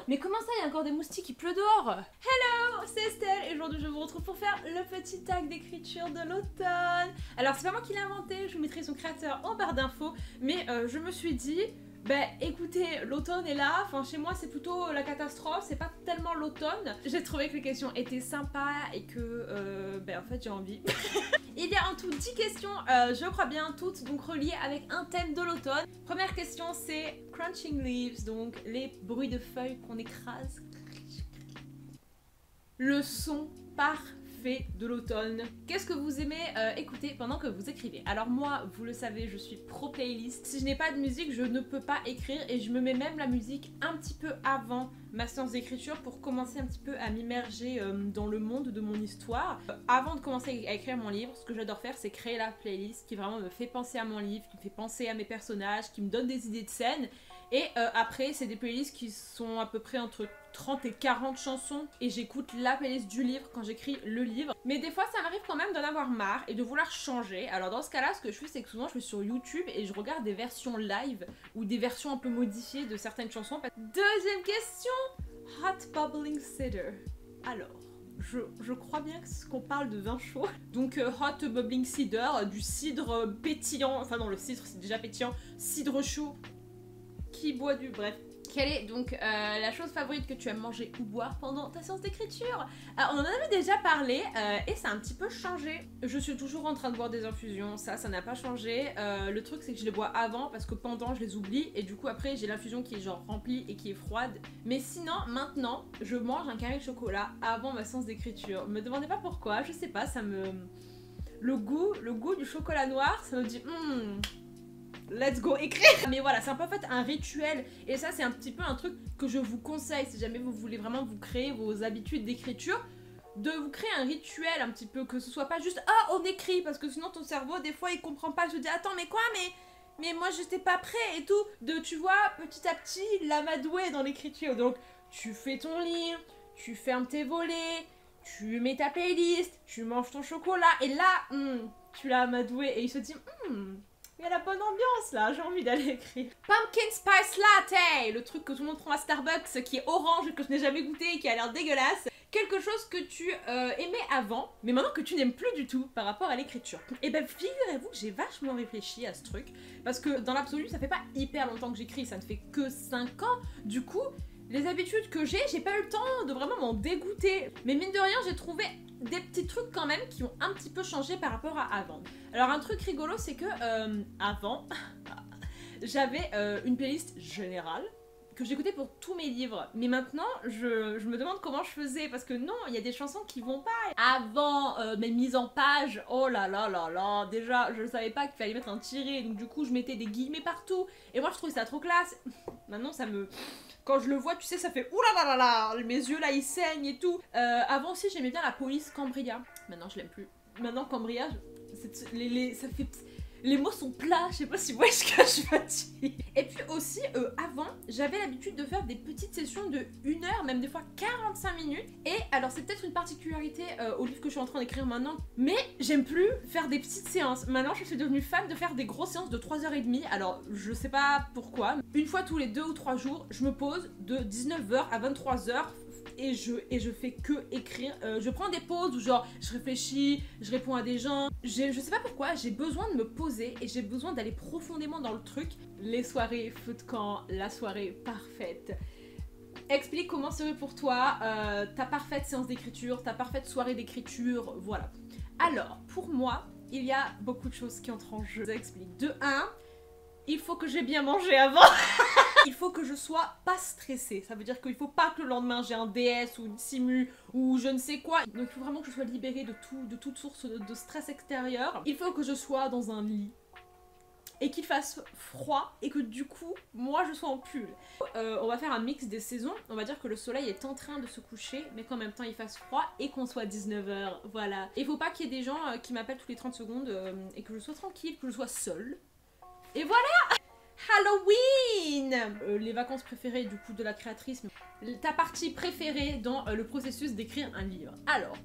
Mais comment ça, il y a encore des moustiques, il pleut dehors? Hello, c'est Estelle et aujourd'hui je vous retrouve pour faire le petit tag d'écriture de l'automne. Alors c'est pas moi qui l'ai inventé, je vous mettrai son créateur en barre d'infos, mais je me suis dit, bah écoutez, l'automne est là, enfin chez moi c'est plutôt la catastrophe, c'est pas tellement l'automne. J'ai trouvé que les questions étaient sympas et que, en fait j'ai envie. Il y a en tout 10 questions, je crois bien, toutes donc reliées avec un thème de l'automne. Première question c'est crunching leaves, donc les bruits de feuilles qu'on écrase. Le son parfait de l'automne. Qu'est-ce que vous aimez écouter pendant que vous écrivez? Alors moi, vous le savez, je suis pro playlist. Si je n'ai pas de musique, je ne peux pas écrire et je me mets même la musique un petit peu avant ma séance d'écriture pour commencer un petit peu à m'immerger dans le monde de mon histoire. Avant de commencer à écrire mon livre, ce que j'adore faire, c'est créer la playlist qui vraiment me fait penser à mon livre, qui me fait penser à mes personnages, qui me donne des idées de scène. Et après, c'est des playlists qui sont à peu près entre 30 et 40 chansons et j'écoute la playlist du livre quand j'écris le livre. Mais des fois, ça m'arrive quand même d'en avoir marre et de vouloir changer. Alors dans ce cas-là, ce que je fais, c'est que souvent je vais sur YouTube et je regarde des versions live ou des versions un peu modifiées de certaines chansons. Deuxième question, Hot Bubbling Cider. Alors, je crois bien qu'on parle de vin chaud. Donc Hot Bubbling Cider, du cidre pétillant, enfin non, le cidre c'est déjà pétillant, cidre chaud. Qui boit du... Bref. Quelle est donc la chose favorite que tu aimes manger ou boire pendant ta séance d'écriture? On en avait déjà parlé et ça a un petit peu changé. Je suis toujours en train de boire des infusions, ça n'a pas changé. Le truc c'est que je les bois avant parce que pendant je les oublie et du coup après j'ai l'infusion qui est genre remplie et qui est froide. Mais sinon maintenant je mange un carré de chocolat avant ma séance d'écriture. Me demandez pas pourquoi, je sais pas, ça me... Le goût du chocolat noir, ça me dit... Let's go écrire. Mais voilà, c'est un peu en fait un rituel et ça c'est un petit peu un truc que je vous conseille si jamais vous voulez vraiment vous créer vos habitudes d'écriture, de vous créer un rituel un petit peu, que ce soit pas juste ah on écrit, parce que sinon ton cerveau des fois il comprend pas, je dis attends mais quoi, mais moi j'étais pas prêt et tout, de tu vois petit à petit l'amadouer dans l'écriture. Donc tu fais ton livre, tu fermes tes volets, tu mets ta playlist, tu manges ton chocolat et là tu l'as amadoué et il se dit il y a la bonne ambiance là, j'ai envie d'aller écrire. Pumpkin Spice Latte, le truc que tout le monde prend à Starbucks, qui est orange et que je n'ai jamais goûté et qui a l'air dégueulasse. Quelque chose que tu aimais avant, mais maintenant que tu n'aimes plus du tout par rapport à l'écriture. Et ben figurez-vous que j'ai vachement réfléchi à ce truc, parce que dans l'absolu ça fait pas hyper longtemps que j'écris, ça ne fait que 5 ans, du coup les habitudes que j'ai pas eu le temps de vraiment m'en dégoûter. Mais mine de rien j'ai trouvé des petits trucs quand même qui ont un petit peu changé par rapport à avant. Alors un truc rigolo c'est que avant j'avais une playlist générale que j'écoutais pour tous mes livres, mais maintenant je me demande comment je faisais, parce que non, il y a des chansons qui vont pas. Avant mes mises en page, oh là là là là, déjà je savais pas qu'il fallait mettre un tiret, donc du coup je mettais des guillemets partout et moi je trouvais ça trop classe. Maintenant ça me... Quand je le vois, tu sais, ça fait oulala là là, mes yeux là ils saignent et tout. Avant aussi j'aimais bien la police Cambria. Maintenant je l'aime plus. Maintenant Cambria, ça fait... Les mots sont plats, je sais pas si vous voyez ce que je veux dire. Et puis aussi, avant, j'avais l'habitude de faire des petites sessions de 1 heure, même des fois 45 minutes. Et alors c'est peut-être une particularité au livre que je suis en train d'écrire maintenant, mais j'aime plus faire des petites séances. Maintenant je suis devenue fan de faire des grosses séances de 3h30. Alors je sais pas pourquoi, une fois tous les 2 ou 3 jours, je me pose de 19h à 23h. Et je fais que écrire. Je prends des pauses où genre je réfléchis, je réponds à des gens. Je sais pas pourquoi, j'ai besoin de me poser et j'ai besoin d'aller profondément dans le truc. Les soirées feu de camp, la soirée parfaite. Explique comment serait pour toi ta parfaite séance d'écriture, ta parfaite soirée d'écriture, voilà. Alors, pour moi, il y a beaucoup de choses qui entrent en jeu. Je explique. De 1, il faut que j'ai bien mangé avant. Il faut que je sois pas stressée, ça veut dire qu'il faut pas que le lendemain j'ai un DS ou une simu ou je ne sais quoi. Donc il faut vraiment que je sois libérée de toute source de stress extérieur. Il faut que je sois dans un lit et qu'il fasse froid et que du coup moi je sois en pull. On va faire un mix des saisons, on va dire que le soleil est en train de se coucher mais qu'en même temps il fasse froid et qu'on soit 19h, voilà. Et il faut pas qu'il y ait des gens qui m'appellent toutes les 30 secondes et que je sois tranquille, que je sois seule. Et voilà. Halloween, les vacances préférées du coup de la créatrice, ta partie préférée dans le processus d'écrire un livre. Alors,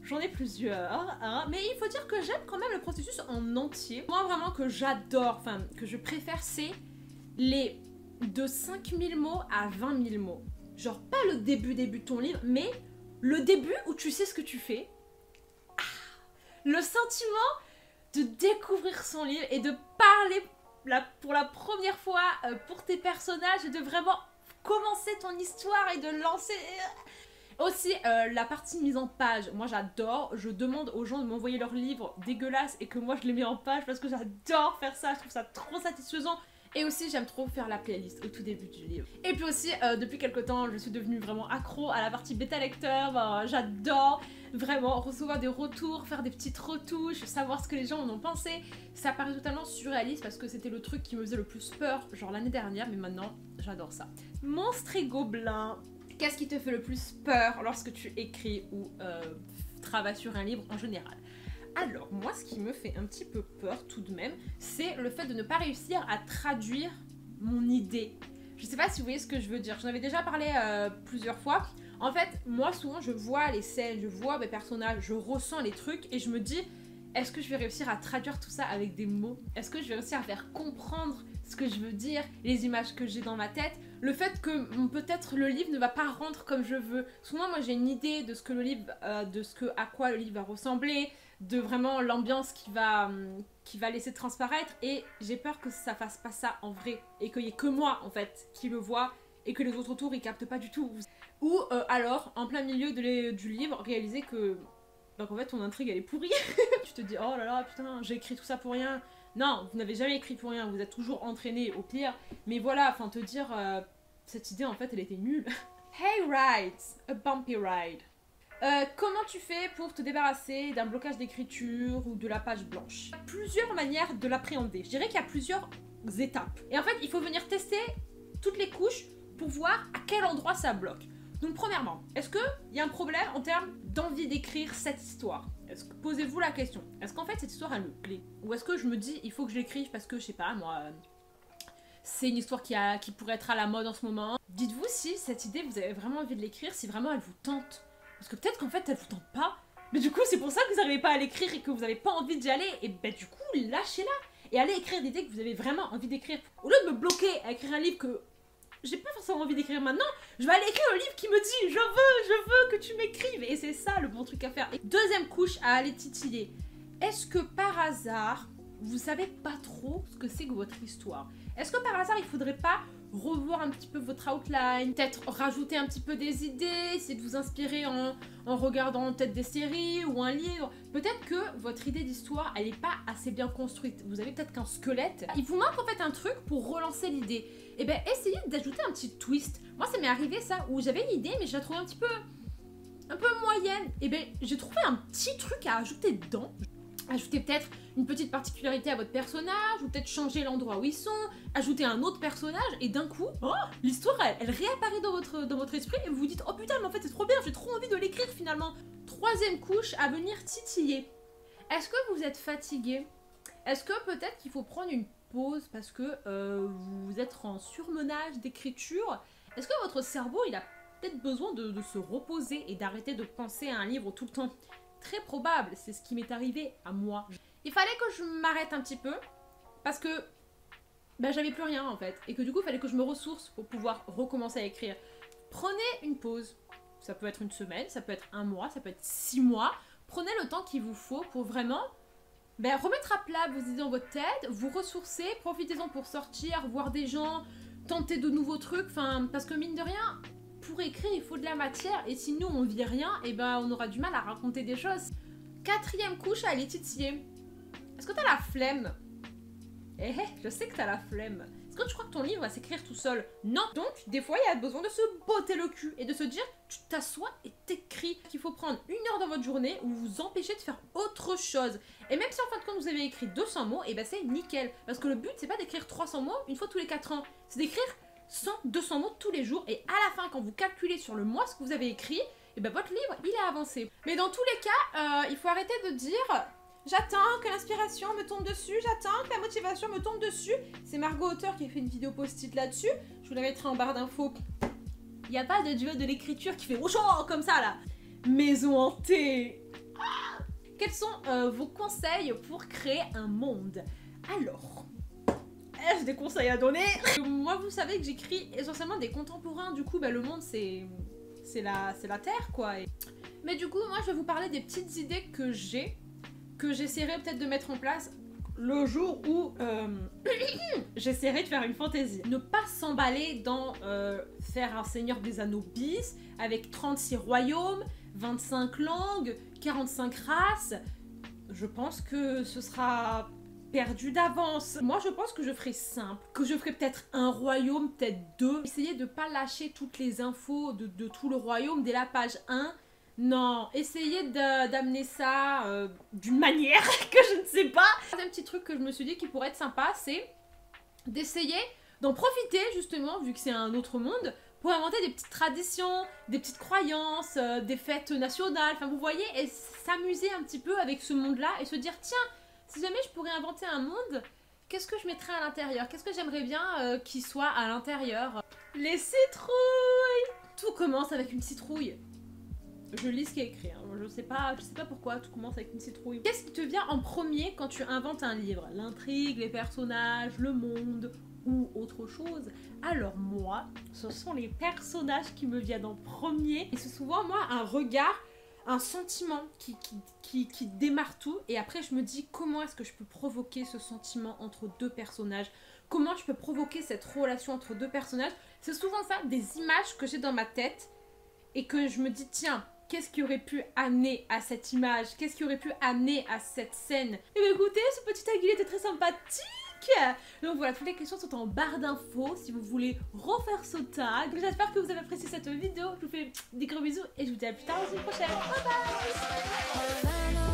j'en ai plusieurs, hein, mais il faut dire que j'aime quand même le processus en entier. Moi vraiment que j'adore, enfin que je préfère, c'est les de 5000 mots à 20 000 mots. Genre pas le début de ton livre, mais le début où tu sais ce que tu fais. Ah, le sentiment de découvrir son livre et de parler pour la première fois pour tes personnages et de vraiment commencer ton histoire et de lancer... Aussi, la partie mise en page, moi j'adore, je demande aux gens de m'envoyer leurs livres dégueulasses et que moi je les mets en page parce que j'adore faire ça, je trouve ça trop satisfaisant. Et aussi j'aime trop faire la playlist au tout début du livre. Et puis aussi, depuis quelques temps, je suis devenue vraiment accro à la partie bêta lecteur, j'adore vraiment recevoir des retours, faire des petites retouches, savoir ce que les gens en ont pensé. Ça paraît totalement surréaliste parce que c'était le truc qui me faisait le plus peur, genre l'année dernière, mais maintenant j'adore ça. Monstres et gobelins. Qu'est-ce qui te fait le plus peur lorsque tu écris ou travailles sur un livre en général? Alors, moi, ce qui me fait un petit peu peur tout de même, c'est le fait de ne pas réussir à traduire mon idée. Je sais pas si vous voyez ce que je veux dire. J'en avais déjà parlé plusieurs fois. En fait, moi, souvent, je vois les scènes, je vois mes personnages, je ressens les trucs et je me dis, est-ce que je vais réussir à traduire tout ça avec des mots? Est-ce que je vais réussir à faire comprendre ce que je veux dire, les images que j'ai dans ma tête? Le fait que peut-être le livre ne va pas rendre comme je veux. Souvent, moi, j'ai une idée de ce que le livre, à quoi le livre va ressembler, de vraiment l'ambiance qui va laisser transparaître, et j'ai peur que ça fasse pas ça en vrai et qu'il y ait que moi en fait qui le voit et que les autres autour ils captent pas du tout. Ou alors, en plein milieu du livre, réaliser que donc en fait ton intrigue elle est pourrie. Tu te dis oh là là putain j'ai écrit tout ça pour rien. Non, vous n'avez jamais écrit pour rien, vous êtes toujours entraîné au pire. Mais voilà, enfin te dire cette idée en fait elle était nulle. Hey Rides, a bumpy ride. Comment tu fais pour te débarrasser d'un blocage d'écriture ou de la page blanche? Il y a plusieurs manières de l'appréhender. Je dirais qu'il y a plusieurs étapes. Et en fait, il faut venir tester toutes les couches pour voir à quel endroit ça bloque. Donc premièrement, est-ce qu'il y a un problème en termes d'envie d'écrire cette histoire? Posez-vous la question. Est-ce qu'en fait cette histoire elle me plaît? Ou est-ce que je me dis il faut que je l'écrive parce que je sais pas moi... c'est une histoire qui pourrait être à la mode en ce moment. Dites-vous si cette idée vous avez vraiment envie de l'écrire, si vraiment elle vous tente. Parce que peut-être qu'en fait elle vous tente pas, mais du coup c'est pour ça que vous n'arrivez pas à l'écrire et que vous n'avez pas envie d'y aller, et ben du coup lâchez-la et allez écrire des idées que vous avez vraiment envie d'écrire. Au lieu de me bloquer à écrire un livre que j'ai pas forcément envie d'écrire maintenant, je vais aller écrire un livre qui me dit je veux que tu m'écrives, et c'est ça le bon truc à faire. Et deuxième couche à aller titiller, est-ce que par hasard vous savez pas trop ce que c'est que votre histoire? Est-ce que par hasard il faudrait pas revoir un petit peu votre outline, peut-être rajouter un petit peu des idées, essayer de vous inspirer en regardant peut-être des séries ou un livre? Peut-être que votre idée d'histoire elle est pas assez bien construite, vous avez peut-être qu'un squelette, il vous manque en fait un truc pour relancer l'idée. Et ben essayez d'ajouter un petit twist. Moi ça m'est arrivé ça, où j'avais une idée mais je la trouvais un peu moyenne, et ben j'ai trouvé un petit truc à ajouter dedans. Ajouter peut-être une petite particularité à votre personnage, ou peut-être changer l'endroit où ils sont, ajouter un autre personnage, et d'un coup, oh, l'histoire elle réapparaît dans votre esprit, et vous vous dites oh putain mais en fait c'est trop bien, j'ai trop envie de l'écrire finalement. Troisième couche à venir titiller. Est-ce que vous êtes fatigué? Est-ce que peut-être qu'il faut prendre une pause parce que vous êtes en surmenage d'écriture? Est-ce que votre cerveau il a peut-être besoin de se reposer et d'arrêter de penser à un livre tout le temps? Très probable, c'est ce qui m'est arrivé à moi. Il fallait que je m'arrête un petit peu parce que ben, j'avais plus rien en fait, et que du coup il fallait que je me ressource pour pouvoir recommencer à écrire. Prenez une pause, ça peut être une semaine, ça peut être un mois, ça peut être 6 mois. Prenez le temps qu'il vous faut pour vraiment remettre à plat vos idées dans votre tête, vous ressourcer, profitez-en pour sortir, voir des gens, tenter de nouveaux trucs, parce que mine de rien, pour écrire il faut de la matière, et si nous on vit rien, et on aura du mal à raconter des choses. Quatrième couche à aller titiller. Est-ce que t'as la flemme? Je sais que t'as la flemme. Est-ce que tu crois que ton livre va s'écrire tout seul? Non. Donc des fois il y a besoin de se botter le cul et de se dire tu t'assois et t'écris. Qu'il faut prendre 1 heure dans votre journée où vous vous empêchez de faire autre chose. Et même si en fin de compte vous avez écrit 200 mots, c'est nickel. Parce que le but c'est pas d'écrire 300 mots une fois tous les 4 ans. C'est d'écrire 100, 200 mots tous les jours, et à la fin quand vous calculez sur le mois ce que vous avez écrit, votre livre il est avancé. Mais dans tous les cas, il faut arrêter de dire j'attends que l'inspiration me tombe dessus, j'attends que la motivation me tombe dessus. C'est Margot Auteur qui a fait une vidéo post-it là-dessus, je vous la mettrai en barre d'infos. Il n'y a pas de duo de l'écriture qui fait oh comme ça là. Maison hantée. Quels sont vos conseils pour créer un monde? Alors, J'ai des conseils à donner. Moi, vous savez que j'écris essentiellement des contemporains, du coup, bah, le monde, c'est la Terre, quoi. Mais du coup, moi, je vais vous parler des petites idées que j'essaierai peut-être de mettre en place le jour où j'essaierai de faire une fantaisie. Ne pas s'emballer dans faire un Seigneur des Anneaux bis avec 36 royaumes, 25 langues, 45 races. Je pense que ce sera perdu d'avance. Moi, je pense que je ferai simple, que je ferai peut-être un royaume, peut-être 2. Essayez de pas lâcher toutes les infos de tout le royaume dès la page 1. Non, essayez d'amener ça d'une manière que je ne sais pas. Un petit truc que je me suis dit qui pourrait être sympa, c'est d'essayer d'en profiter justement, vu que c'est un autre monde, pour inventer des petites traditions, des petites croyances, des fêtes nationales, enfin vous voyez, et s'amuser un petit peu avec ce monde-là et se dire tiens, si jamais je pourrais inventer un monde, qu'est-ce que je mettrais à l'intérieur? Qu'est-ce que j'aimerais bien qu'il soit à l'intérieur? Les citrouilles! Tout commence avec une citrouille. Je lis ce qui est écrit, hein. Je sais pas pourquoi tout commence avec une citrouille. Qu'est-ce qui te vient en premier quand tu inventes un livre? L'intrigue, les personnages, le monde ou autre chose? Alors moi, ce sont les personnages qui me viennent en premier. Et c'est souvent moi un regard, un sentiment qui démarre tout. Et après je me dis comment est-ce que je peux provoquer ce sentiment entre deux personnages? Comment je peux provoquer cette relation entre deux personnages? C'est souvent ça, des images que j'ai dans ma tête et que je me dis tiens, qu'est-ce qui aurait pu amener à cette image? Qu'est-ce qui aurait pu amener à cette scène? Et bien écoutez, ce petit tag il était très sympathique. Donc voilà, toutes les questions sont en barre d'infos si vous voulez refaire ce tag. J'espère que vous avez apprécié cette vidéo. Je vous fais des gros bisous et je vous dis à plus tard dans une prochaine. Bye bye.